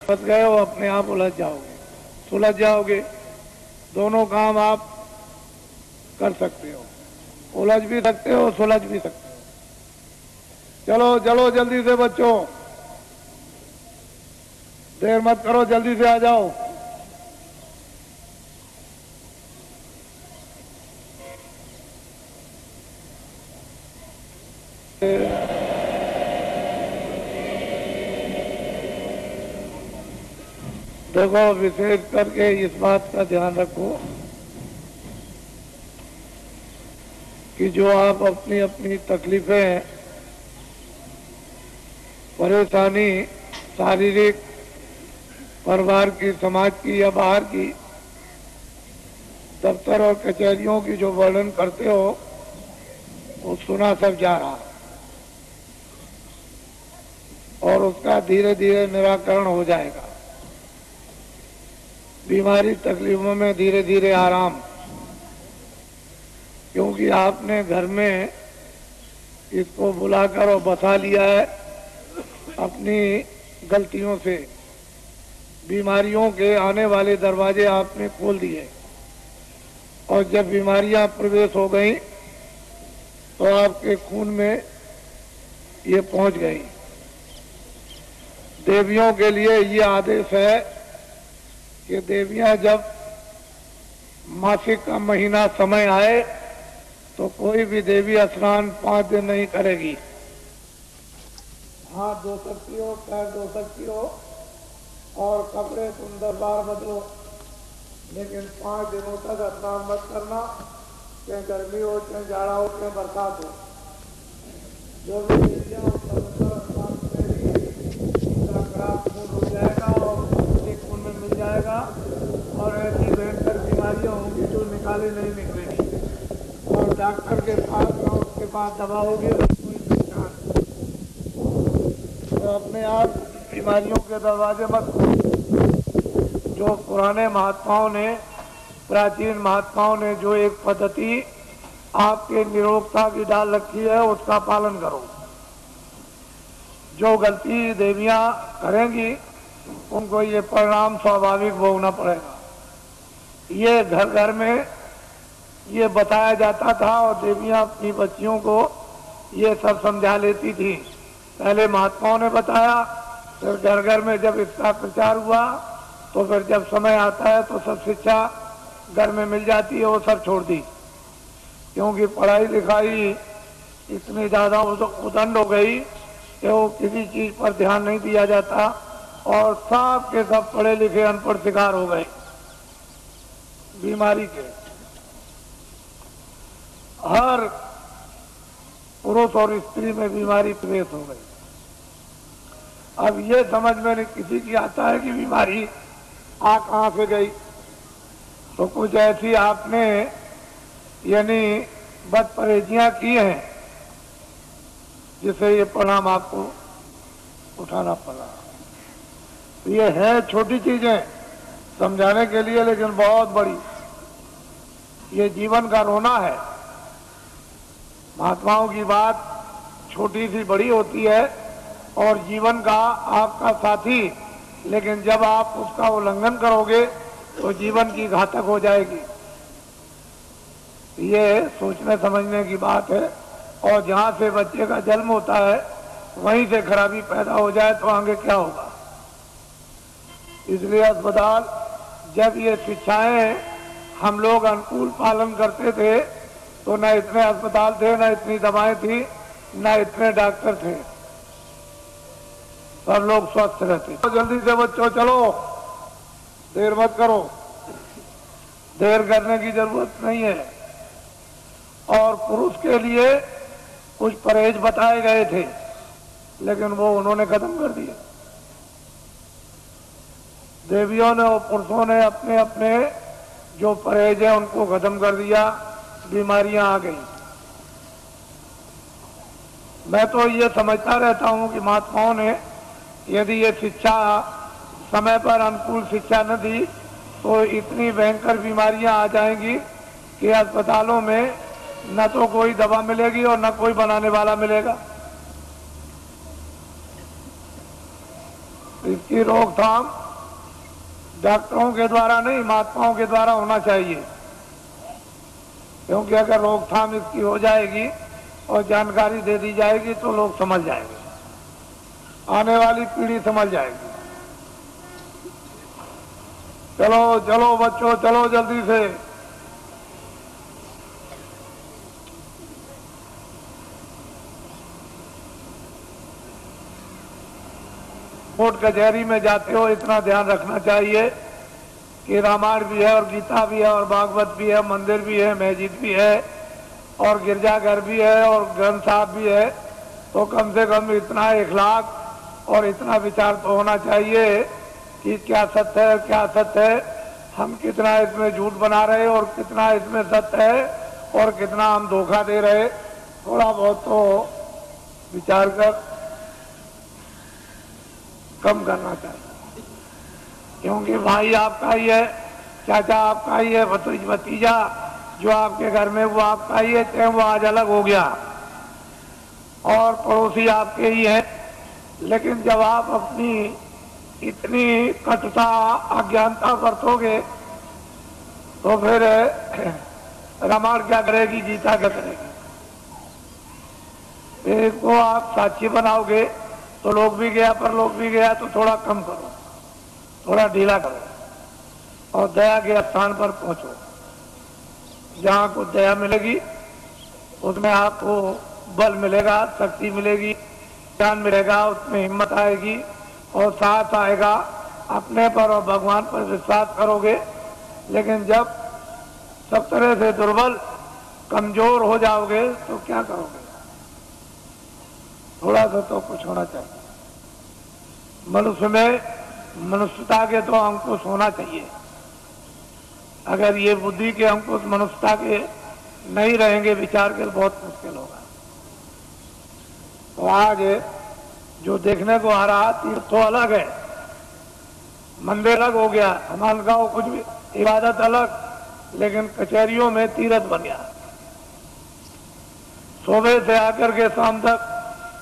फंस गए हो, अपने आप उलझ जाओगे, सुलझ जाओगे। दोनों काम आप कर सकते हो, उलझ भी सकते हो, सुलझ भी सकते हो। चलो चलो जल्दी से बच्चों, देर मत करो, जल्दी से आ जाओ। देखो, विशेष करके इस बात का ध्यान रखो कि जो आप अपनी अपनी तकलीफें, परेशानी, शारीरिक, परिवार की, समाज की या बाहर की, दफ्तर और कचहरियों की जो वर्णन करते हो, वो सुना सब जा रहा और उसका धीरे धीरे निराकरण हो जाएगा। बीमारी तकलीफों में धीरे धीरे आराम, क्योंकि आपने घर में इसको बुलाकर और बसा लिया है अपनी गलतियों से। बीमारियों के आने वाले दरवाजे आपने खोल दिए और जब बीमारियां प्रवेश हो गई तो आपके खून में ये पहुंच गई। देवियों के लिए ये आदेश है कि देवियां जब मासिक का महीना समय आए तो कोई भी देवी स्नान 5 दिन नहीं करेगी। हाथ धो सकती हो, पैर धो सकती हो और कपड़े तुम 10 बार बदलो, लेकिन 5 दिनों तक स्नान मत करना, चाहे गर्मी हो, चाहे जाड़ा हो, चाहे बरसात हो। जो भी देवियां स्नान करेगी उनका खराब खून हो जाएगा और उसके खून में मिल जाएगा और ऐसी भयंकर बीमारियां होंगी जो निकाले नहीं निकलेगी और डॉक्टर के पास ना उसके पास दवा होगी ना कोई पहचान। तो अपने आप बीमारियों के दरवाजे मत खोलो। जो पुराने महात्माओं ने, प्राचीन महात्माओं ने जो एक पद्धति आपके निरोगता की डाल रखी है उसका पालन करो। जो गलती देवियां करेंगी उनको ये परिणाम स्वाभाविक भोगना पड़ेगा। ये घर घर में ये बताया जाता था और देवियां अपनी बच्चियों को ये सब समझा लेती थी। पहले महात्माओं ने बताया, फिर घर घर में जब इसका प्रचार हुआ तो फिर जब समय आता है तो सब शिक्षा घर में मिल जाती है, वो सब छोड़ दी, क्योंकि पढ़ाई लिखाई इतनी ज़्यादा उदंड हो गई कि वो किसी चीज़ पर ध्यान नहीं दिया जाता और सब के सब पढ़े लिखे अनपढ़ शिकार हो गए बीमारी के। हर पुरुष और स्त्री में बीमारी प्रवेश हो गई। अब ये समझ में नहीं किसी की आता है कि बीमारी आ कहाँ से गई। तो कुछ ऐसी आपने यानी बदपरहेजियां की हैं जिससे ये परिणाम आपको उठाना पड़ा। ये है छोटी चीजें समझाने के लिए, लेकिन बहुत बड़ी। ये जीवन का रोना है। महात्माओं की बात छोटी सी बड़ी होती है और जीवन का आपका साथी, लेकिन जब आप उसका उल्लंघन करोगे तो जीवन की घातक हो जाएगी। ये सोचने समझने की बात है। और जहाँ से बच्चे का जन्म होता है वहीं से खराबी पैदा हो जाए तो आगे क्या होगा। इसलिए अस्पताल, जब ये शिक्षाएं हम लोग अनुकूल पालन करते थे तो न इतने अस्पताल थे, न इतनी दवाएं थी, न इतने डॉक्टर थे, सब लोग स्वस्थ रहते। तो जल्दी से बच्चों चलो, देर मत करो, देर करने की जरूरत नहीं है। और पुरुष के लिए कुछ परहेज बताए गए थे, लेकिन वो उन्होंने खत्म कर दिए। देवियों ने और पुरुषों ने अपने अपने जो परहेज है उनको खत्म कर दिया, बीमारियां आ गई। मैं तो ये समझता रहता हूं कि महात्माओं ने यदि ये शिक्षा समय पर अनुकूल शिक्षा न दी तो इतनी भयंकर बीमारियां आ जाएंगी कि अस्पतालों में न तो कोई दवा मिलेगी और न कोई बनाने वाला मिलेगा। इसकी इसकी रोकथाम डॉक्टरों के द्वारा नहीं, महात्माओं के द्वारा होना चाहिए। क्योंकि अगर रोकथाम इसकी हो जाएगी और जानकारी दे दी जाएगी तो लोग समझ जाएंगे, आने वाली पीढ़ी समझ जाएगी। चलो चलो बच्चों, चलो जल्दी से। कोर्ट कचहरी में जाते हो इतना ध्यान रखना चाहिए कि रामायण भी है और गीता भी है और भागवत भी है, मंदिर भी है, मस्जिद भी है और गिरजाघर भी है और ग्रंथ साहब भी है। तो कम से कम इतना इखलाक और इतना विचार तो होना चाहिए कि क्या सत्य है, क्या सत्य है, हम कितना इसमें झूठ बना रहे और कितना इसमें सत्य है और कितना हम धोखा दे रहे। थोड़ा बहुत तो विचार कर कम करना चाहिए। क्योंकि भाई आपका ही है, चाचा आपका ही है, भतीजा जो आपके घर में वो आपका ही है, चाहे वो आज अलग हो गया और पड़ोसी आपके ही है। लेकिन जब आप अपनी इतनी कटुता अज्ञानता बरतोगे तो फिर रामायण क्या करेगी, गीता क्या करेगी। एक को आप साक्षी बनाओगे तो लोग भी गया पर लोग भी गया, तो थोड़ा कम करो, थोड़ा ढीला करो और दया के स्थान पर पहुंचो। जहां को दया मिलेगी उसमें आपको बल मिलेगा, शक्ति मिलेगी, ज्ञान मिलेगा, उसमें हिम्मत आएगी और साथ आएगा। अपने पर और भगवान पर विश्वास करोगे। लेकिन जब सब तरह से दुर्बल कमजोर हो जाओगे तो क्या करोगे। थोड़ा सा तो कुछ होना चाहिए। मनुष्य में मनुष्यता के तो अंकुश होना चाहिए। अगर ये बुद्धि के अंकुश मनुष्यता के नहीं रहेंगे, विचार के, बहुत मुश्किल होगा। तो आज जो देखने को आ रहा तीर्थ तो अलग है, मंदिर अलग हो गया, हमारे गाँव कुछ भी इबादत अलग, लेकिन कचहरियों में तीर्थ बन गया। सुबह से आकर के शाम तक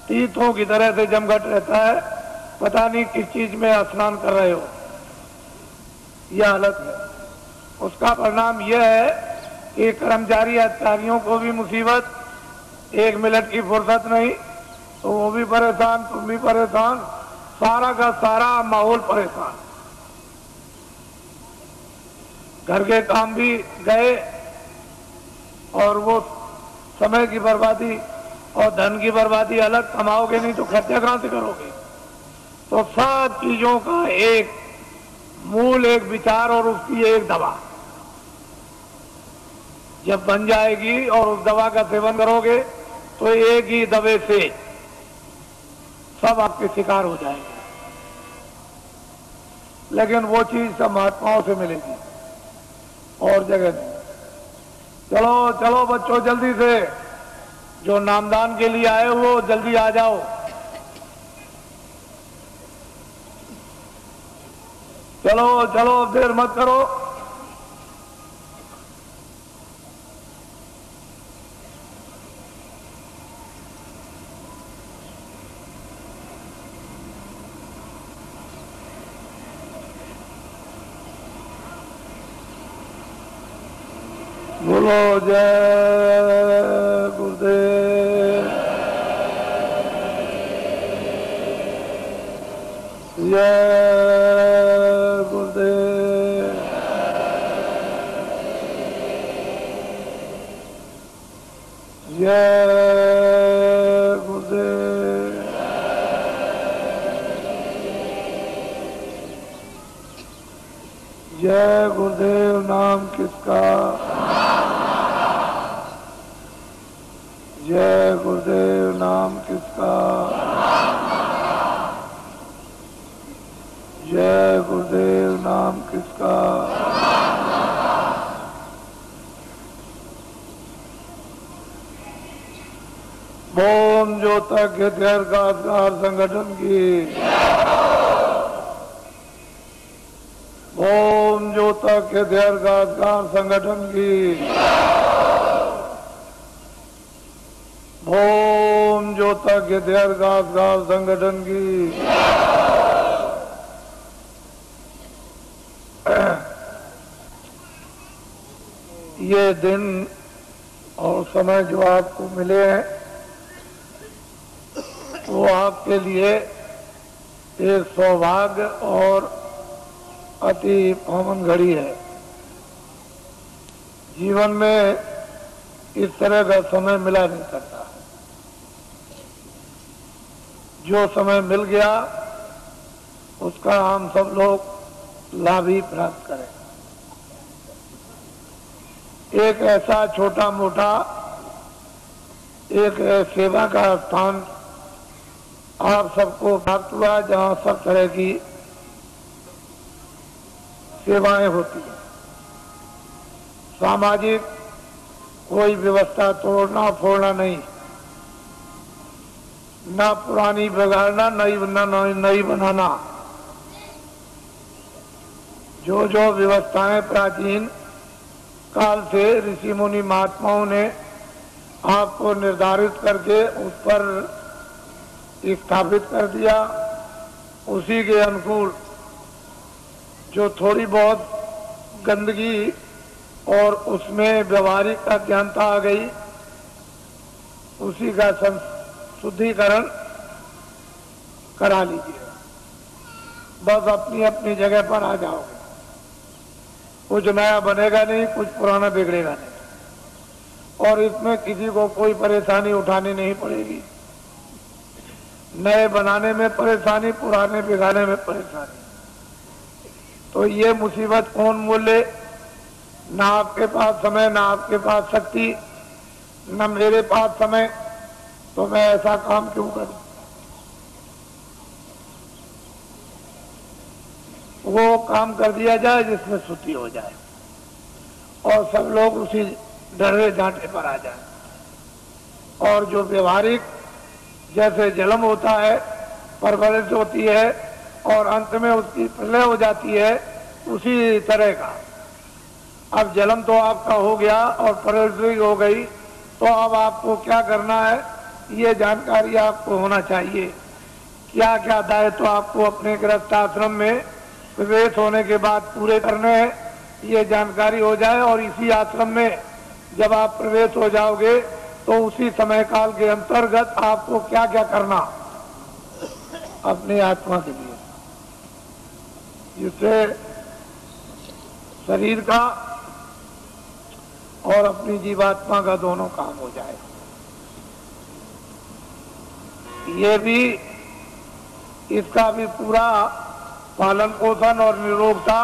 तीर्थों की तरह से जमघट रहता है। पता नहीं किस चीज में स्नान कर रहे हो, यह हालत है। उसका परिणाम यह है कि कर्मचारी अधिकारियों को भी मुसीबत, 1 मिनट की फुर्सत नहीं, तो वो भी परेशान, तुम भी परेशान, सारा का सारा माहौल परेशान। घर के काम भी गए और वो समय की बर्बादी और धन की बर्बादी अलग। कमाओगे नहीं तो खर्चा कहां से करोगे। तो सब चीजों का एक मूल, एक विचार और उसकी एक दवा जब बन जाएगी और उस दवा का सेवन करोगे तो एक ही दवे से सब आपके शिकार हो जाएंगे। लेकिन वो चीज सब महात्माओं से मिलेगी और जगह नहीं। चलो चलो बच्चों, जल्दी से, जो नामदान के लिए आए हो जल्दी आ जाओ। चलो चलो, देर मत करो। बोलो जय गुरुदेव, जय गुरुदेव, जय गुरुदेव। जय गुरुदेव नाम किसका, जय गुरुदेव नाम किसका, जय गुरुदेव नाम किसका। ओम ज्योतज्ञ दीर्घाकार संगठन की, ओम ज्योतज्ञ दीर्घाकार संगठन की, ओम ज्योतज्ञ दीर्घाकार संगठन की। ये दिन और समय जो आपको मिले हैं वो आपके लिए एक सौभाग्य और अति पावन घड़ी है। जीवन में इस तरह का समय मिला नहीं करता। जो समय मिल गया उसका हम सब लोग लाभ ही प्राप्त करें। एक ऐसा छोटा मोटा एक सेवा का स्थान आप सबको प्राप्त हुआ जहां सब तरह की सेवाएं होती हैं। सामाजिक कोई व्यवस्था तोड़ना फोड़ना नहीं, ना पुरानी बिगाड़ना, नई बनाना। जो जो व्यवस्थाएं प्राचीन काल से ऋषि मुनि महात्माओं ने आपको निर्धारित करके उस पर स्थापित कर दिया, उसी के अनुकूल जो थोड़ी बहुत गंदगी और उसमें व्यवहारिक अज्ञानता आ गई, उसी का शुद्धिकरण करा लीजिए। बस अपनी अपनी जगह पर आ जाओगे। कुछ नया बनेगा नहीं, कुछ पुराना बिगड़ेगा नहीं, और इसमें किसी को कोई परेशानी उठानी नहीं पड़ेगी। नए बनाने में परेशानी, पुराने बिगाड़ने में परेशानी। तो ये मुसीबत कौन मोले? ना आपके पास समय, ना आपके पास शक्ति, न मेरे पास समय, तो मैं ऐसा काम क्यों करूं? वो काम कर दिया जाए जिसमें शुद्धि हो जाए और सब लोग उसी डरे डांटे पर आ जाए। और जो व्यवहारिक जैसे जन्म होता है, परवरिश होती है और अंत में उसकी प्रलय हो जाती है, उसी तरह का अब जन्म तो आपका हो गया और परवरिश हो गई, तो अब आपको क्या करना है ये जानकारी आपको होना चाहिए। क्या क्या दायित्व तो आपको अपने गृहस्थ आश्रम में प्रवेश होने के बाद पूरे करने हैं, ये जानकारी हो जाए। और इसी आश्रम में जब आप प्रवेश हो जाओगे तो उसी समय काल के अंतर्गत आपको क्या क्या करना अपनी आत्मा के लिए, जिससे शरीर का और अपनी जीवात्मा का दोनों काम हो जाए। ये भी, इसका भी पूरा पालन पोषण और निरोगता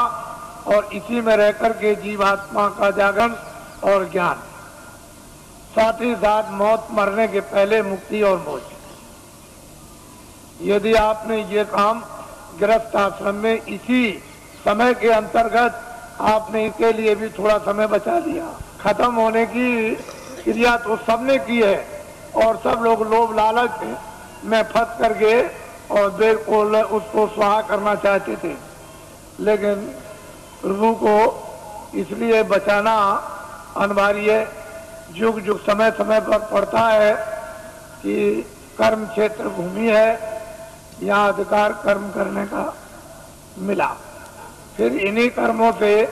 और इसी में रहकर के जीवात्मा का जागरण और ज्ञान, साथ ही साथ मौत मरने के पहले मुक्ति और मोक्ष। यदि आपने ये काम गृहस्थ आश्रम में इसी समय के अंतर्गत आपने इसके लिए भी थोड़ा समय बचा लिया। खत्म होने की क्रिया तो सबने की है और सब लोग लोभ लालच में फंस करके और देर को उसको स्वाहा करना चाहते थे, लेकिन प्रभु को इसलिए बचाना अनिवार्य है। युग युग समय समय पर पड़ता है कि कर्म क्षेत्र भूमि है, यहाँ अधिकार कर्म करने का मिला। फिर इन्हीं कर्मों से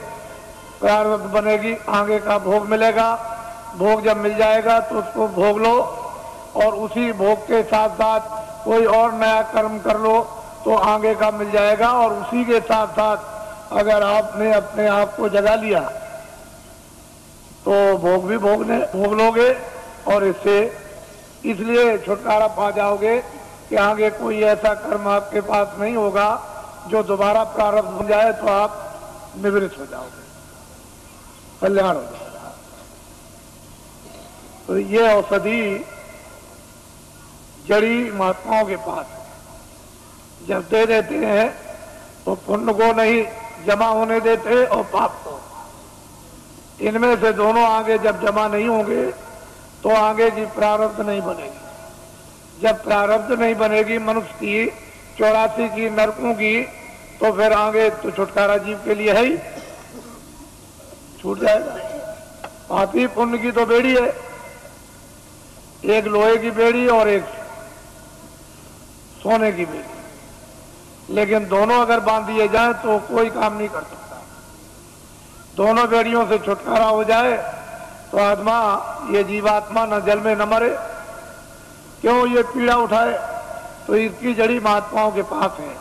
प्रारब्ध बनेगी, आगे का भोग मिलेगा। भोग जब मिल जाएगा तो उसको भोग लो और उसी भोग के साथ साथ कोई और नया कर्म कर लो तो आगे का मिल जाएगा। और उसी के साथ साथ अगर आपने अपने आप को जगा लिया तो भोग भी भोग लोगे और इससे इसलिए छुटकारा पा जाओगे कि आगे कोई ऐसा कर्म आपके पास नहीं होगा जो दोबारा प्रारब्ध बन जाए तो आप निवृत्त हो जाओगे, कल्याण हो जाएगा। तो ये औषधि जड़ी महात्माओं के पास जब दे देते हैं तो पुण्य को नहीं जमा होने देते और पाप को। इनमें से दोनों आगे जब जमा नहीं होंगे तो आगे की प्रारब्ध नहीं बनेगी। जब प्रारब्ध नहीं बनेगी मनुष्य की 84 की नरकों की, तो फिर आगे तो छुटकारा जीव के लिए है ही, छूट जाएगा। पापी पुण्य की तो बेड़ी है, एक लोहे की बेड़ी और एक सोने की बेड़ी, लेकिन दोनों अगर बांध दिए जाए तो कोई काम नहीं कर सकता। दोनों बेड़ियों से छुटकारा हो जाए तो आत्मा, ये जीवात्मा न जल में न मरे। क्यों ये पीड़ा उठाए? तो इसकी जड़ी महात्माओं के पास है।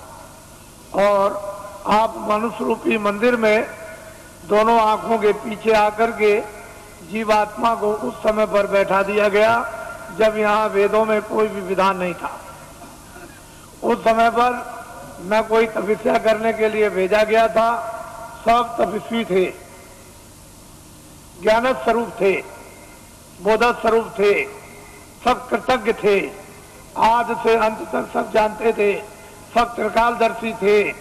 और आप मनुष्य रूपी मंदिर में दोनों आंखों के पीछे आकर के जीवात्मा को उस समय पर बैठा दिया गया जब यहाँ वेदों में कोई भी विधान नहीं था। उस समय पर न कोई तपस्या करने के लिए भेजा गया था, सब तपस्वी थे, ज्ञान स्वरूप थे, बोध स्वरूप थे, सब कृतज्ञ थे, आदि से अंत तक सब जानते थे, सब त्रिकालदर्शी थे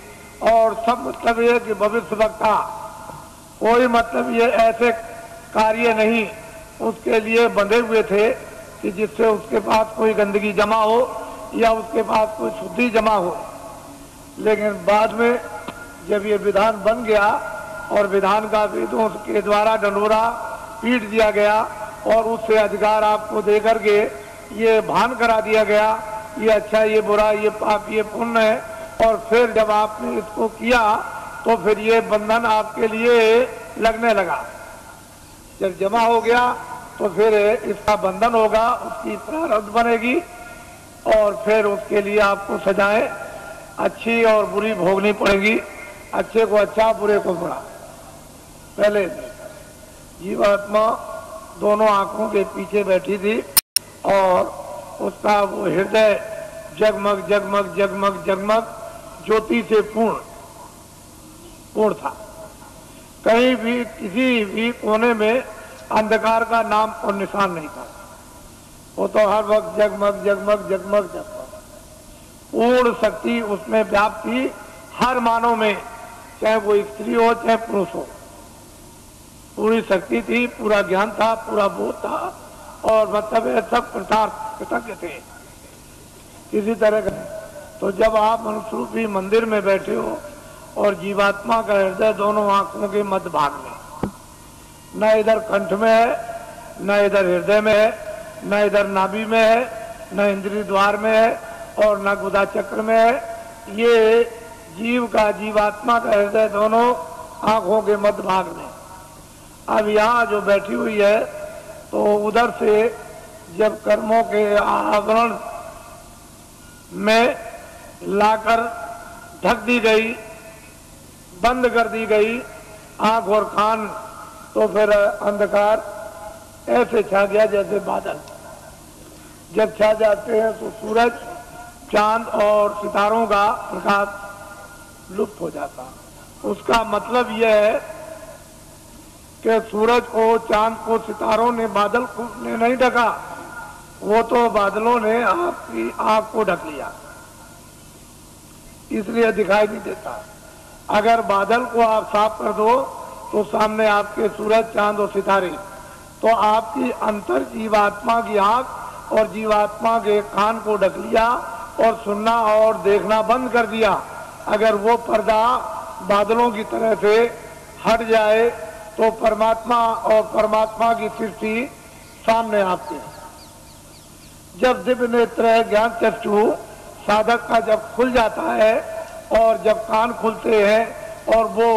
और सब मतलब ये कि भविष्य वक्ता, कोई मतलब ये ऐसे कार्य नहीं उसके लिए बंधे हुए थे कि जिससे उसके पास कोई गंदगी जमा हो या उसके पास कोई शुद्धि जमा हो। लेकिन बाद में जब ये विधान बन गया और विधान का वेदों के द्वारा डंडोरा पीट दिया गया और उससे अधिकार आपको दे करके ये भान करा दिया गया, ये अच्छा ये बुरा, ये पाप ये पुण्य है, और फिर जब आपने इसको किया तो फिर ये बंधन आपके लिए लगने लगा। जब जमा हो गया तो फिर इसका बंधन होगा, उसकी प्रारब्ध बनेगी और फिर उसके लिए आपको सजाएं अच्छी और बुरी भोगनी पड़ेगी, अच्छे को अच्छा बुरे को बुरा। पहले जीवात्मा दोनों आंखों के पीछे बैठी थी और उसका वो हृदय जगमग जगमग जगमग जगमग ज्योति से पूर्ण था। कहीं भी किसी भी कोने में अंधकार का नाम और निशान नहीं था। वो तो हर वक्त जगमग जगमग जगमग जगमग पूर्ण शक्ति उसमें व्याप्त थी, हर मानव में, चाहे वो स्त्री हो चाहे पुरुष हो, पूरी शक्ति थी, पूरा ज्ञान था, पूरा बोध था और मतलब सब कृतज्ञ थे किसी तरह का। तो जब आप मनुष्य रूपी मंदिर में बैठे हो और जीवात्मा का हृदय दोनों आंखों के मध्य भाग में, न इधर कंठ में है, न इधर हृदय में है, न इधर नाभि में है, न इंद्रिय द्वार में है और न गुदा चक्र में है, ये जीव का जीवात्मा का हृदय दोनों आंखों के मध्य भाग में। अब यहाँ जो बैठी हुई है तो उधर से जब कर्मों के आवरण में लाकर ढक दी गई, बंद कर दी गई आंख और कान, तो फिर अंधकार ऐसे छा गया जैसे बादल जब छा जाते हैं तो सूरज चांद और सितारों का प्रकाश लुप्त हो जाता। उसका मतलब यह है कि सूरज को, चांद को, सितारों ने, बादल को ने नहीं ढका, वो तो बादलों ने आपकी आंख को ढक लिया, इसलिए दिखाई नहीं देता। अगर बादल को आप साफ कर दो तो सामने आपके सूरज, चांद और सितारे, तो आपकी अंतर जीवात्मा की आंख और जीवात्मा के कान को ढक लिया और सुनना और देखना बंद कर दिया। अगर वो पर्दा बादलों की तरह से हट जाए तो परमात्मा और परमात्मा की सृष्टि सामने आपके। जब दिव्य नेत्र ज्ञान चक्षु साधक का जब खुल जाता है और जब कान खुलते हैं और वो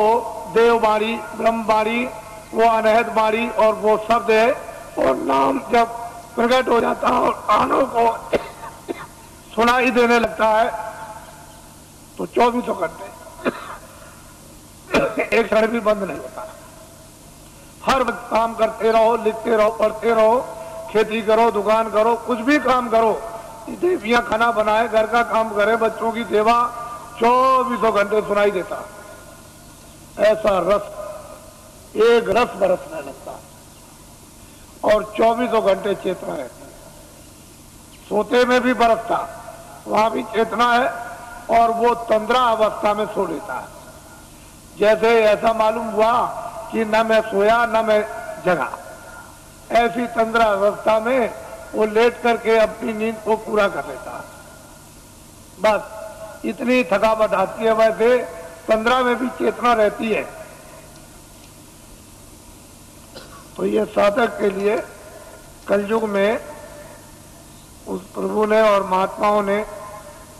देववाणी, ब्रह्मवाणी, वो अनहद वाणी और वो शब्द है और नाम जब प्रकट हो जाता है और कानों को सुनाई देने लगता है तो 24 घंटे एक क्षण भी बंद नहीं होता। हर वक्त काम करते रहो, लिखते रहो, पढ़ते रहो, खेती करो, दुकान करो, कुछ भी काम करो, देवियां खाना बनाए, घर का काम करे, बच्चों की सेवा, 24 घंटे सुनाई देता। ऐसा रस, एक रस बरसने लगता और 24 घंटे चेतना रहती। सोते में भी बरसता, वहां भी चेतना है और वो तंद्रा अवस्था में सो लेता है। जैसे ऐसा मालूम हुआ कि न मैं सोया न मैं जगा, ऐसी तंद्रा अवस्था में वो लेट करके अपनी नींद को पूरा कर लेता है। बस इतनी थकावट आती है। वैसे तंद्रा में भी चेतना रहती है। तो ये साधक के लिए कलयुग में उस प्रभु ने और महात्माओं ने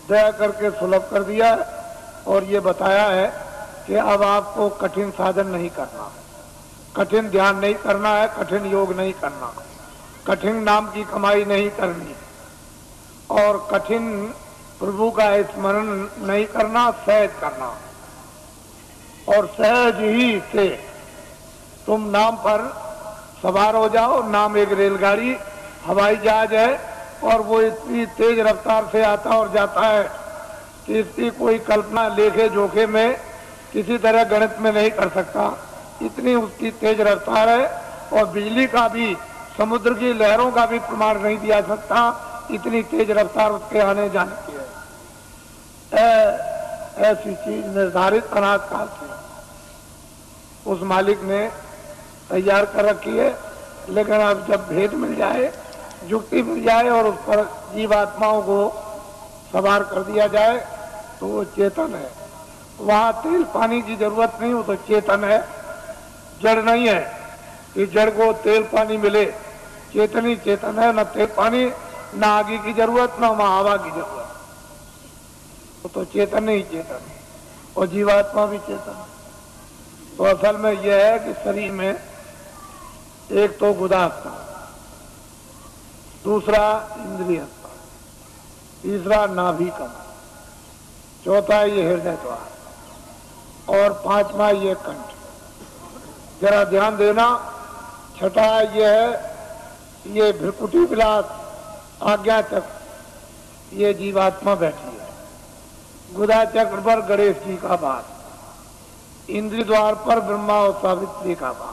दया करके सुलभ कर दिया और ये बताया है कि अब आपको कठिन साधन नहीं करना। कठिन ध्यान नहीं करना है, कठिन योग नहीं करना, कठिन नाम की कमाई नहीं करनी और कठिन प्रभु का स्मरण नहीं करना, सहज करना। और सहज ही से तुम नाम पर सवार हो जाओ। नाम एक रेलगाड़ी, हवाई जहाज है और वो इतनी तेज रफ्तार से आता और जाता है कि इसकी कोई कल्पना लेखे जोखे में किसी तरह गणित में नहीं कर सकता। इतनी उसकी तेज रफ्तार है और बिजली का भी, समुद्र की लहरों का भी प्रमाण नहीं दिया सकता, इतनी तेज रफ्तार उसके आने जाने की है। ऐसी चीज निर्धारित अनाज काल से उस मालिक ने तैयार कर रखी है। लेकिन अब जब भेद मिल जाए, युक्ति मिल जाए और उस पर जीवात्माओं को सवार कर दिया जाए तो वो चेतन है। वहां तेल पानी की जरूरत नहीं, वो तो चेतन है, जड़ नहीं है कि जड़ को तेल पानी मिले। चेतन ही चेतन है, न तेल पानी, न आगे की जरूरत, न वहां हवा की जरूरत। वो तो चेतन ही चेतन है और जीवात्मा भी चेतन है। तो असल में यह है कि शरीर में एक तो गुदास्ता, दूसरा इंद्रिय, तीसरा नाभि कमल, चौथा ये हृदय द्वार और पांचवा ये कंठ। जरा ध्यान देना, छठा ये है ये भ्रिकुटी विलास आज्ञा चक्र, ये जीवात्मा बैठी है। गुदा चक्र पर गणेश जी का वास, इंद्रिय द्वार पर ब्रह्मा और सावित्री का वास,